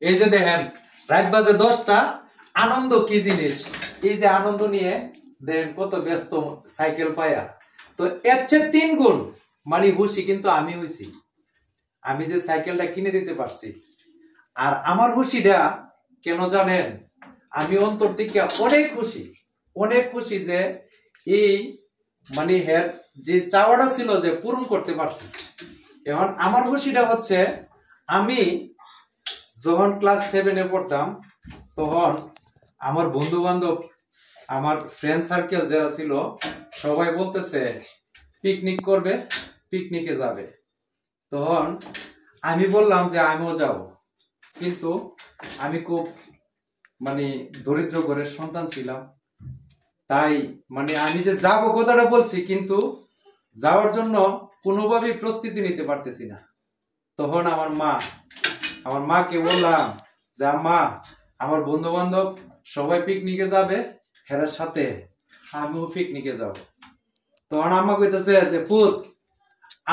এই যে দেখেন রাত বাজে 10টা, আনন্দ কি জিনিস, এই যে আনন্দ নিয়ে দেখেন কত ব্যস্ত সাইকেল পায়া। তো এর চেয়ে 3 গুণ মানে খুশি কিন্তু আমি হইছি, আমি যে সাইকেলটা কিনে দিতে পারছি। আর আমার খুশিটা কেন জানেন, আমি অন্তর থেকে অনেক খুশি যে এই মানে হের যে চাওয়াটা ছিল যে পূরণ করতে পারছি। এখন আমার খুশিটা হচ্ছে, আমি যখন ক্লাস 7-এ পড়তাম তখন আমার বন্ধু বান্ধব, আমার ফ্রেন্ড সার্কেল যারা ছিল সবাই বলতেছে পিকনিক করবে, পিকনিকে যাবে। তখন আমি বললাম যে আমিও যাব, কিন্তু আমি খুব মানে দরিদ্র ঘরের সন্তান ছিলাম, তাই মানে আমি যে যাব কথাটা বলছি কিন্তু যাওয়ার জন্য কোনোভাবেই প্রস্তুতি নিতে পারতেছি না। তখন আমার মাকে বললাম যে আম্মা, আমার বন্ধু বান্ধব সবাই পিকনিকে যাবে, হেরার সাথে আমিও পিকনিকে যাব। তখন আম্মা কইতেছে যে পুত,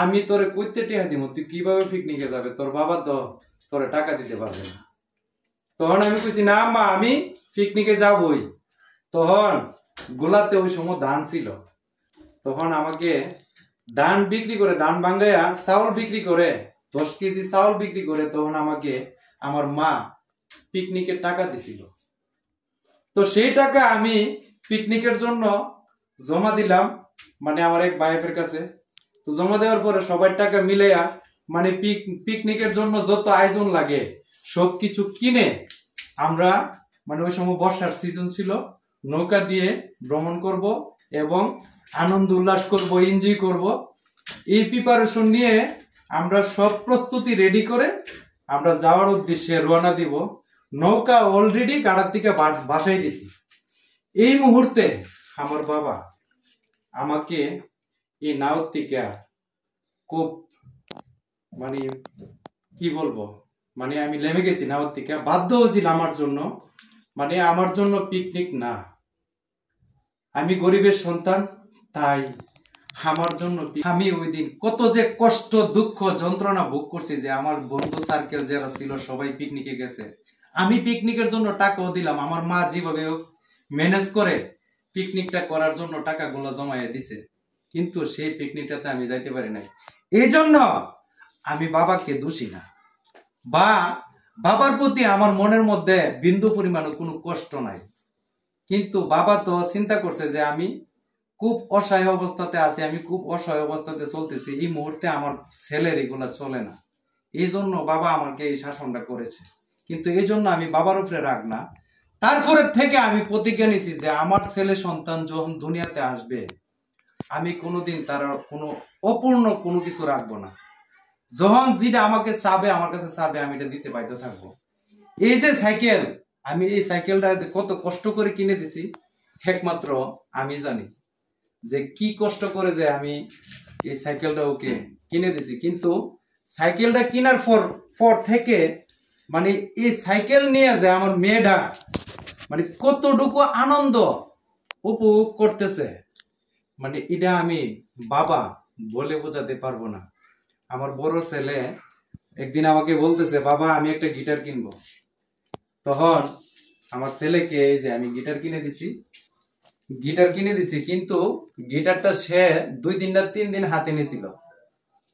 আমি তোরে কইতে টিহা দিব, তুই কিভাবে পিকনিকে যাবে, তোর বাবা তো তোরে টাকা দিতে পারবে না। তখন আমি কইছি না আম্মা, আমি পিকনিকে যাবই। তখন গোলাতে ওই সময় ধান ছিল, তখন আমাকে ধান বিক্রি করে, ধান ভাঙ্গাইয়া চাউল বিক্রি করে, 10 কেজি চাউল বিক্রি করে তখন আমাকে আমার মা পিকনিকের টাকা দিছিল। তো সেই টাকা আমি পিকনিকের জন্য জমা দিলাম, মানে আমার এক ভাইয়ের কাছে। তো জমা দেওয়ার পরে সবার টাকা মিলাইয়া মানে পিকনিকের জন্য যত আয়োজন লাগে সবকিছু কিনে আমরা, মানে ওই সময় বর্ষার সিজন ছিল, নৌকা দিয়ে ভ্রমণ করব এবং আনন্দ উল্লাস করব, এনজয় করব। এই প্রিপারেশন নিয়ে আমরা সব প্রস্তুতি রেডি করে আমরা যাওয়ার উদ্দেশ্যে রওনা দিব। নৌকা অলরেডি গাড়ার থেকে বাসায় দিছি। এই মুহূর্তে আমার বাবা আমাকে এই নাওর থেকে খুব মানে কি বলবো, মানে আমি নেমে গেছি নাওর থেকে, বাধ্য হয়েছিল আমার জন্য, মানে আমার জন্য পিকনিক না, আমি গরিবের সন্তান, তাই আমার জন্য আমি ওই দিন কত যে কষ্ট দুঃখ যন্ত্রণা ভোগ করছি, যে আমার বন্ধু সার্কেল যারা ছিল সবাই পিকনিকে গেছে, আমি পিকনিকের জন্য টাকাও দিলাম, আমার মা যেভাবে ম্যানেজ করে পিকনিকটা করার জন্য টাকাগুলো জমাইয়া দিছে, কিন্তু সেই পিকনিকটাতে আমি যাইতে পারি নাই। এই জন্য আমি বাবাকে দোষী না, বা বাবার প্রতি আমার মনের মধ্যে বিন্দু পরিমাণ কোনো কষ্ট নাই, কিন্তু বাবা তো চিন্তা করছে যে আমি খুব অসহায় অবস্থাতে আছি, আমি খুব অসহায় অবস্থাতে চলতেছি, এই মুহূর্তে আমার ছেলের এগুলা চলে না, এই জন্য বাবা আমাকে এই শাসনটা করেছে। কিন্তু এই জন্য আমি বাবার উপরে রাগ না, তারপরে থেকে আমি প্রতিজ্ঞা নিছি যে আমার ছেলে সন্তান যখন দুনিয়াতে আসবে আমি কোনোদিন তার কোনো অপূর্ণ কোনো কিছু রাখবো না, যখন যেটা আমাকে চাবে, আমার কাছে চাবে, আমি এটা দিতে বাধ্য থাকবো। এই যে সাইকেল, আমি এই সাইকেলটা যে কত কষ্ট করে কিনে দিছি একমাত্র আমি জানি, যে কি কষ্ট করে যে আমি এই সাইকেলটা ওকে কিনে দিছি। কিন্তু সাইকেলটা কেনার পর থেকে মানে এই সাইকেল নিয়ে যে আমার মেয়েটা মানে কতটুকু আনন্দ উপভোগ করতেছে, মানে এটা আমি বাবা বলে বোঝাতে পারবো না। আমার বড় ছেলে একদিন আমাকে বলতেছে, বাবা আমি একটা গিটার কিনবো। তখন আমার ছেলেকে এই যে আমি গিটার কিনে দিছি, কিন্তু গিটারটা সে 2 দিন না 3 দিন হাতে নিয়েছিল,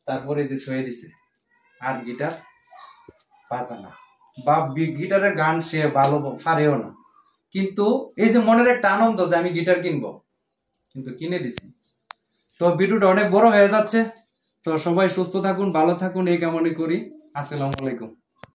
তারপরে যে ছুঁয়ে দিছে, আর গিটার বাজা না, বা গিটারের গান সে ভালো পারেও না। কিন্তু এই যে মনের একটা আনন্দ যে আমি গিটার কিনবো, কিন্তু কিনে দিছি। তো ভিডিওটা অনেক বড় হয়ে যাচ্ছে, তো সবাই সুস্থ থাকুন, ভালো থাকুন, এই কামনা করি। আসসালামু আলাইকুম।